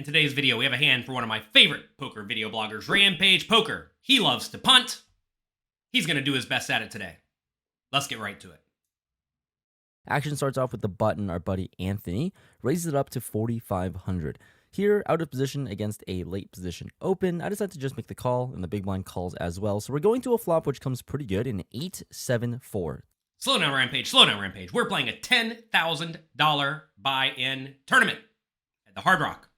today's video, we have a hand for one of my favorite poker video bloggers, Rampage Poker. He loves to punt. He's going to do his best at it today. Let's get right to it. Action starts off with the button. Our buddy Anthony raises it up to 4,500. Here, out of position against a late position open, I decided to just make the call, and the big blind calls as well. So we're going to a flop which comes pretty good in 8-7-4. Slow down, Rampage. Slow down, Rampage. We're playing a $10,000 buy-in tournament at the Hard Rock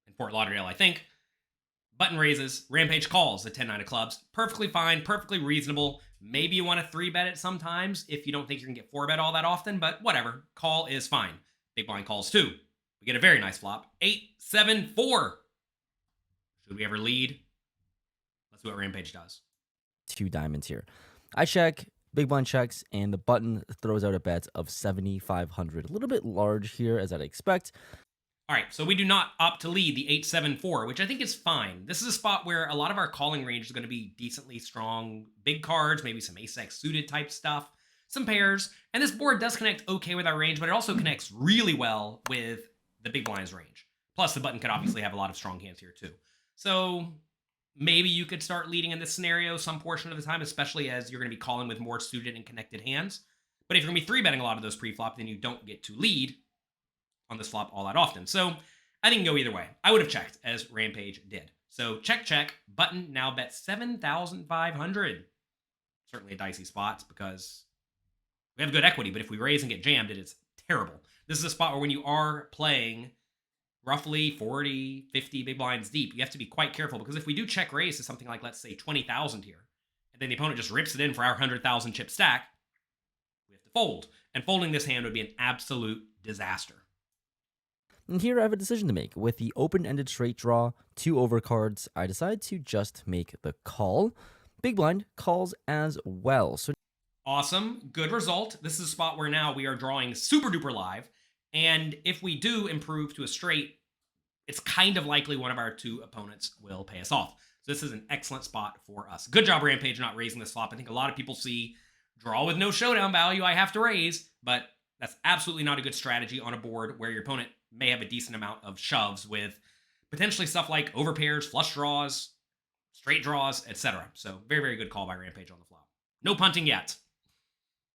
in Fort Lauderdale, I think. Button raises. Rampage calls the 10-9 of clubs. Perfectly fine, perfectly reasonable. Maybe you want to 3-bet it sometimes if you don't think you're going to get 4-bet all that often, but whatever. Call is fine. Big blind calls too. We get a very nice flop. 8-7-4. Should we ever lead? Let's see what Rampage does. 2 diamonds here. I check, big blind checks, and the button throws out a bet of 7,500. A little bit large here, as I'd expect. All right, so we do not opt to lead the 8-7-4, which I think is fine. This is a spot where a lot of our calling range is going to be decently strong. Big cards, maybe some ace-x suited type stuff, some pairs. And this board does connect okay with our range, but it also connects really well with the big blind's range. Plus, the button could obviously have a lot of strong hands here too. So maybe you could start leading in this scenario some portion of the time, especially as you're going to be calling with more suited and connected hands. But if you're going to be 3-betting a lot of those pre-flop, then you don't get to lead on this flop all that often. So I think it can go either way. I would have checked, as Rampage did. So check, check. Button now bets 7,500. Certainly a dicey spot because we have good equity, but if we raise and get jammed, it is terrible. This is a spot where when you are playing roughly 40, 50 big blinds deep, you have to be quite careful because if we do check raise to something like, let's say, 20,000 here, and then the opponent just rips it in for our 100,000 chip stack, we have to fold. And folding this hand would be an absolute disaster. And here I have a decision to make. With the open-ended straight draw, 2 overcards, I decide to just make the call. Big blind calls as well. So awesome. Good result. This is a spot where now we are drawing super duper live. And if we do improve to a straight, it's kind of likely one of our 2 opponents will pay us off. So this is an excellent spot for us. Good job, Rampage, not raising this flop. I think a lot of people see draw with no showdown value, I have to raise, but that's absolutely not a good strategy on a board where your opponent may have a decent amount of shoves with potentially stuff like overpairs, flush draws, straight draws, etc. So very, very good call by Rampage on the flop. No punting yet.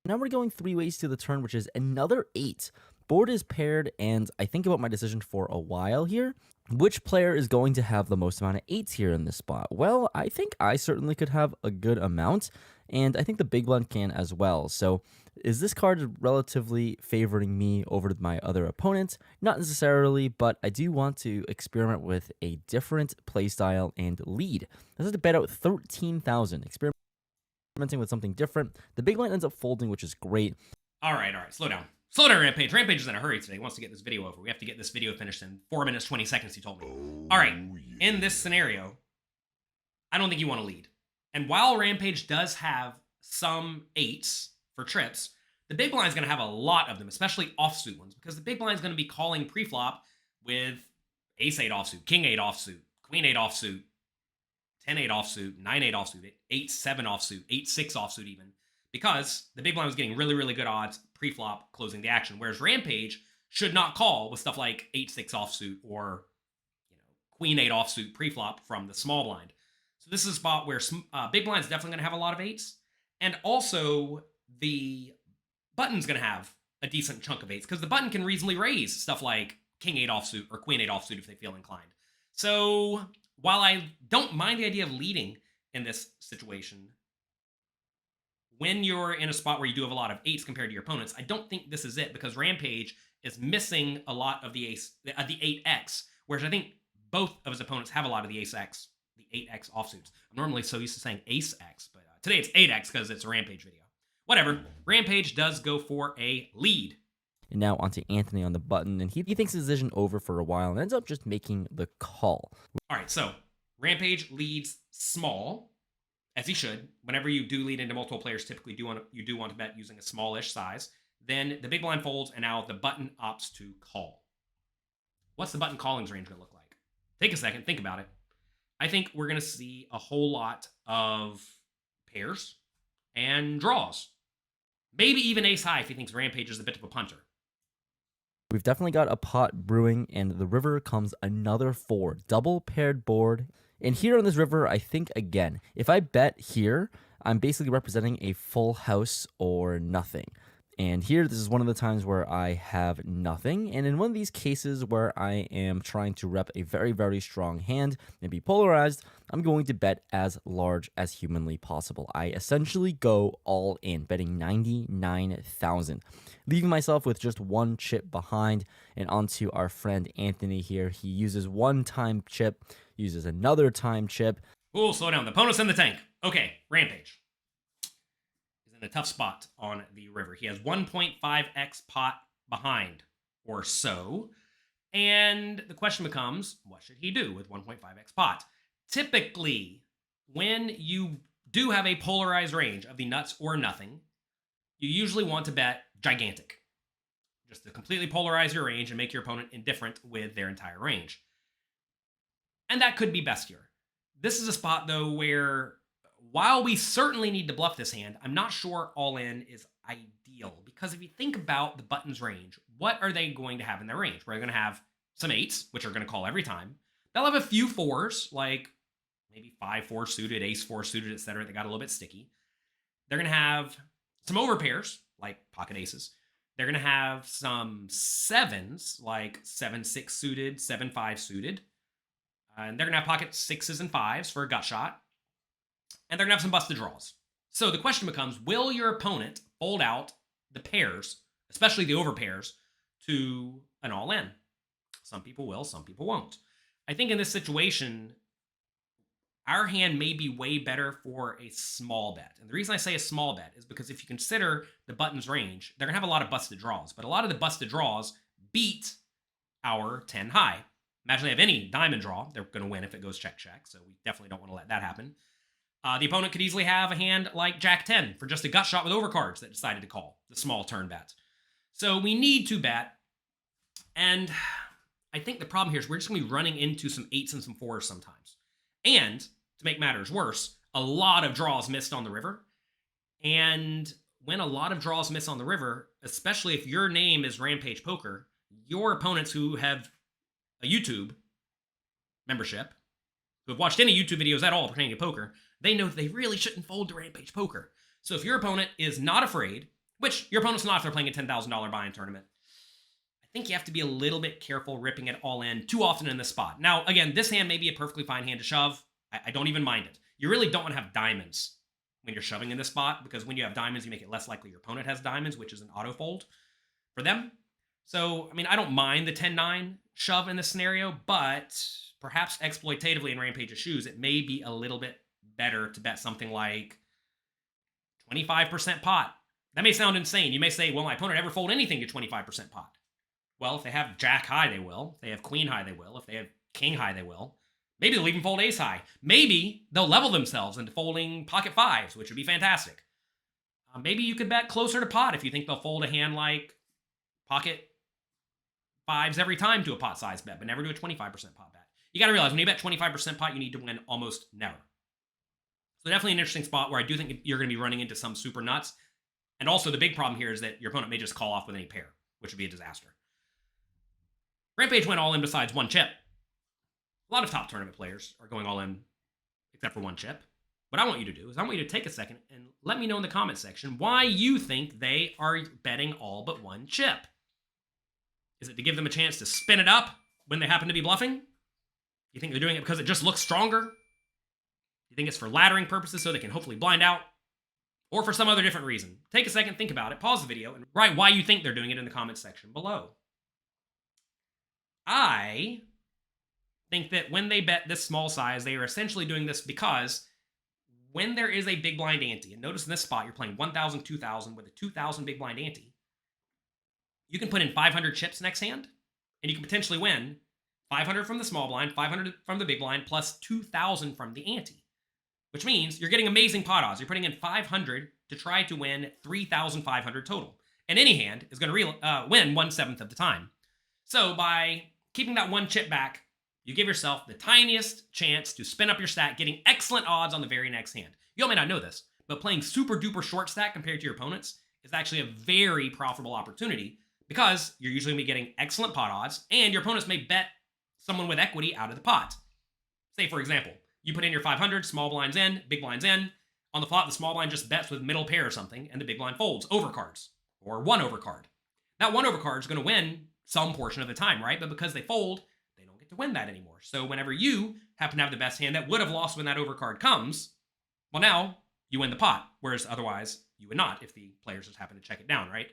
now we're going 3 ways to the turn, which is another 8. Board is paired, and I think about my decision for a while here. Which player is going to have the most amount of 8s here in this spot? Well, I think I certainly could have a good amount, and I think the big blind can as well. So is this card relatively favoring me over my other opponents? Not necessarily, but I do want to experiment with a different playstyle and lead. This is to bet out 13,000. Experimenting with something different. The big blind ends up folding, which is great. All right. Slow down. Slow down, Rampage. Rampage is in a hurry today. He wants to get this video over. We have to get this video finished in 4 minutes, 20 seconds, he told me. All right. In this scenario, I don't think you want to lead. And while Rampage does have some 8s for trips, the big blind is going to have a lot of them, especially offsuit ones, because the big blind is going to be calling pre-flop with ace-8 offsuit, king-8 offsuit, queen-8 offsuit, 10-8 offsuit, 9-8 offsuit, 8-7 offsuit, 8-6 offsuit even, because the big blind was getting really, really good odds pre-flop closing the action, whereas Rampage should not call with stuff like 8-6 offsuit or queen-8 offsuit pre-flop from the small blind. So this is a spot where big blind is definitely going to have a lot of 8s, and also the button's going to have a decent chunk of 8s, because the button can reasonably raise stuff like king-8 offsuit or queen-8 offsuit if they feel inclined. So while I don't mind the idea of leading in this situation, when you're in a spot where you do have a lot of 8s compared to your opponents, I don't think this is it, because Rampage is missing a lot of the 8x, whereas I think both of his opponents have a lot of the ace-x, the 8x offsuits. I'm normally so used to saying ace-x, but today it's 8x because it's a Rampage video. Whatever. Rampage does go for a lead. And now onto Anthony on the button, and he thinks his decision over for a while and ends up just making the call. All right, so Rampage leads small, as he should. Whenever you do lead into multiple players, typically you do want to bet using a smallish size. Then the big blind folds, and now the button opts to call. What's the button calling's range going to look like? Take a second, think about it. I think we're going to see a whole lot of pairs and draws. Maybe even ace high if he thinks Rampage is a bit of a punter. We've definitely got a pot brewing, and the river comes another 4. Double paired board. And here on this river, I think, again, if I bet here, I'm basically representing a full house or nothing. And here, this is one of the times where I have nothing. And in one of these cases where I am trying to rep a very, very strong hand and be polarized, I'm going to bet as large as humanly possible. I essentially go all in, betting 99,000, leaving myself with just one chip behind. And onto our friend Anthony here. He uses one time chip, uses another time chip. Ooh, slow down. The opponent's in the tank. Okay, Rampage is in a tough spot on the river. He has 1.5x pot behind or so. And the question becomes, what should he do with 1.5x pot? Typically, when you do have a polarized range of the nuts or nothing, you usually want to bet gigantic, just to completely polarize your range and make your opponent indifferent with their entire range. And that could be best here. This is a spot, though, where while we certainly need to bluff this hand, I'm not sure all in is ideal. Because if you think about the button's range, what are they going to have in their range? We're going to have some 8s, which are going to call every time. They'll have a few 4s, like maybe 5-4 suited, ace-4 suited, etc. that got a little bit sticky. They're going to have some overpairs, like pocket aces. They're going to have some 7s, like 7-6 suited, 7-5 suited. And they're going to have pocket 6s and 5s for a gut shot. And they're going to have some busted draws. So the question becomes, will your opponent fold out the pairs, especially the overpairs, to an all-in? Some people will, some people won't. I think in this situation, our hand may be way better for a small bet. And the reason I say a small bet is because if you consider the button's range, they're going to have a lot of busted draws. But a lot of the busted draws beat our 10 high. Imagine they have any diamond draw, they're going to win if it goes check-check, so we definitely don't want to let that happen. The opponent could easily have a hand like Jack-10 for just a gut shot with overcards that decided to call the small turn bet. So we need to bet, and I think the problem here is we're just going to be running into some 8s and some 4s sometimes. And, to make matters worse, a lot of draws missed on the river, and when a lot of draws miss on the river, especially if your name is Rampage Poker, your opponents who have a YouTube membership, who have watched any YouTube videos at all pertaining to poker, they know that they really shouldn't fold to Rampage Poker. So if your opponent is not afraid, which your opponent's not if they're playing a $10,000 buy-in tournament, I think you have to be a little bit careful ripping it all in too often in this spot. Now, again, this hand may be a perfectly fine hand to shove. I don't even mind it. You really don't want to have diamonds when you're shoving in this spot, because when you have diamonds, you make it less likely your opponent has diamonds, which is an auto fold for them. So, I mean, I don't mind the 10-9 shove in this scenario, but perhaps exploitatively in Rampage's shoes, it may be a little bit better to bet something like 25% pot. That may sound insane. You may say, well, my opponent never fold anything to 25% pot. Well, if they have jack high, they will. If they have queen high, they will. If they have king high, they will. Maybe they'll even fold ace high. Maybe they'll level themselves into folding pocket 5s, which would be fantastic. Maybe you could bet closer to pot if you think they'll fold a hand like pocket 5s every time to a pot size bet, but never do a 25% pot bet. You got to realize when you bet 25% pot, you need to win almost never. So definitely an interesting spot where I do think you're going to be running into some super nuts. And also the big problem here is that your opponent may just call off with any pair, which would be a disaster. Rampage went all in besides one chip. A lot of top tournament players are going all in except for one chip. What I want you to do is I want you to take a second and let me know in the comment section why you think they are betting all but one chip. Is it to give them a chance to spin it up when they happen to be bluffing? You think they're doing it because it just looks stronger? You think it's for laddering purposes so they can hopefully blind out? Or for some other different reason? Take a second, think about it, pause the video, and write why you think they're doing it in the comment section below. I think that when they bet this small size, they are essentially doing this because when there is a big blind ante, and notice in this spot, you're playing 1,000, 2,000 with a 2,000 big blind ante, you can put in 500 chips next hand, and you can potentially win 500 from the small blind, 500 from the big blind, plus 2,000 from the ante, which means you're getting amazing pot odds. You're putting in 500 to try to win 3,500 total, and any hand is going to win 1/7 of the time. So by keeping that one chip back, you give yourself the tiniest chance to spin up your stack, getting excellent odds on the very next hand. You all may not know this, but playing super duper short stack compared to your opponents is actually a very profitable opportunity because you're usually going to be getting excellent pot odds, and your opponents may bet someone with equity out of the pot. Say, for example, you put in your 500, small blinds in, big blinds in. On the flop, the small blind just bets with middle pair or something, and the big blind folds, overcards, or one overcard. That one overcard is going to win some portion of the time, right? But because they fold, they don't get to win that anymore. So whenever you happen to have the best hand that would have lost when that overcard comes, well, now you win the pot, whereas otherwise you would not if the players just happen to check it down, right?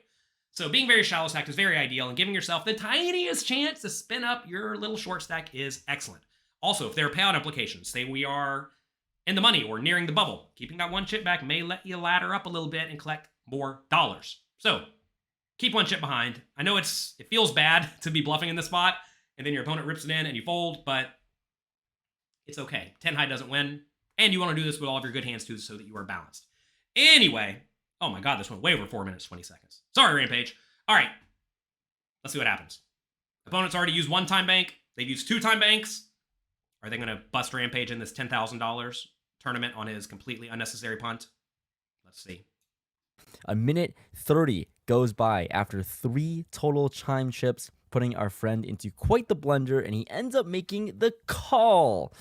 So being very shallow stacked is very ideal, and giving yourself the tiniest chance to spin up your little short stack is excellent. Also, if there are payout implications, say we are in the money or nearing the bubble, keeping that one chip back may let you ladder up a little bit and collect more dollars. So keep one chip behind. I know it feels bad to be bluffing in this spot, and then your opponent rips it in and you fold, but it's okay. 10 high doesn't win, and you want to do this with all of your good hands too so that you are balanced. Anyway, oh my god, this went way over 4 minutes, 20 seconds. Sorry, Rampage. All right, let's see what happens. Opponent's already used one time bank. They've used 2 time banks. Are they going to bust Rampage in this $10,000 tournament on his completely unnecessary punt? Let's see. A minute 30 goes by after 3 total chime chips, putting our friend into quite the blunder, and he ends up making the call.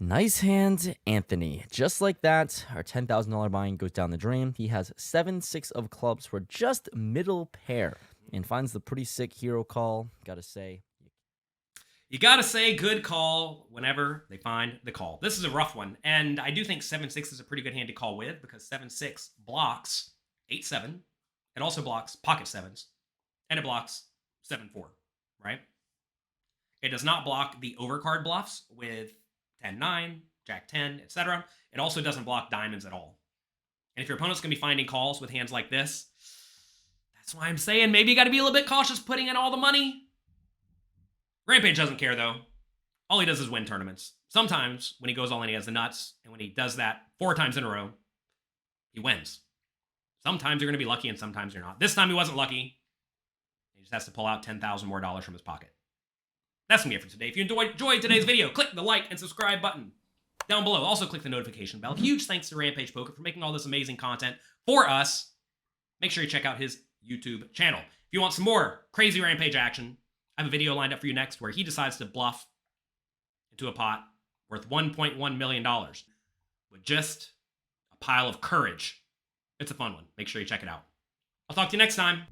Nice hand, Anthony. Just like that, our $10,000 buy-in goes down the drain. He has 7-6 of clubs for just middle pair and finds the pretty sick hero call, gotta say. You gotta say good call whenever they find the call. This is a rough one, and I do think 7-6 is a pretty good hand to call with because 7-6 blocks 8-7. It also blocks pocket 7s, and it blocks 7-4, right? It does not block the overcard bluffs with 10-9, Jack-10, etc. It also doesn't block diamonds at all. And if your opponent's going to be finding calls with hands like this, that's why I'm saying maybe you got to be a little bit cautious putting in all the money. Rampage doesn't care, though. All he does is win tournaments. Sometimes, when he goes all in, he has the nuts, and when he does that 4 times in a row, he wins. Sometimes you're going to be lucky, and sometimes you're not. This time he wasn't lucky. He just has to pull out $10,000 more from his pocket. That's going to be it for today. If you enjoyed today's video, click the like and subscribe button down below. Also, click the notification bell. Huge thanks to Rampage Poker for making all this amazing content for us. Make sure you check out his YouTube channel. If you want some more crazy Rampage action, I have a video lined up for you next where he decides to bluff into a pot worth $1.1 million with just a pile of courage. It's a fun one. Make sure you check it out. I'll talk to you next time.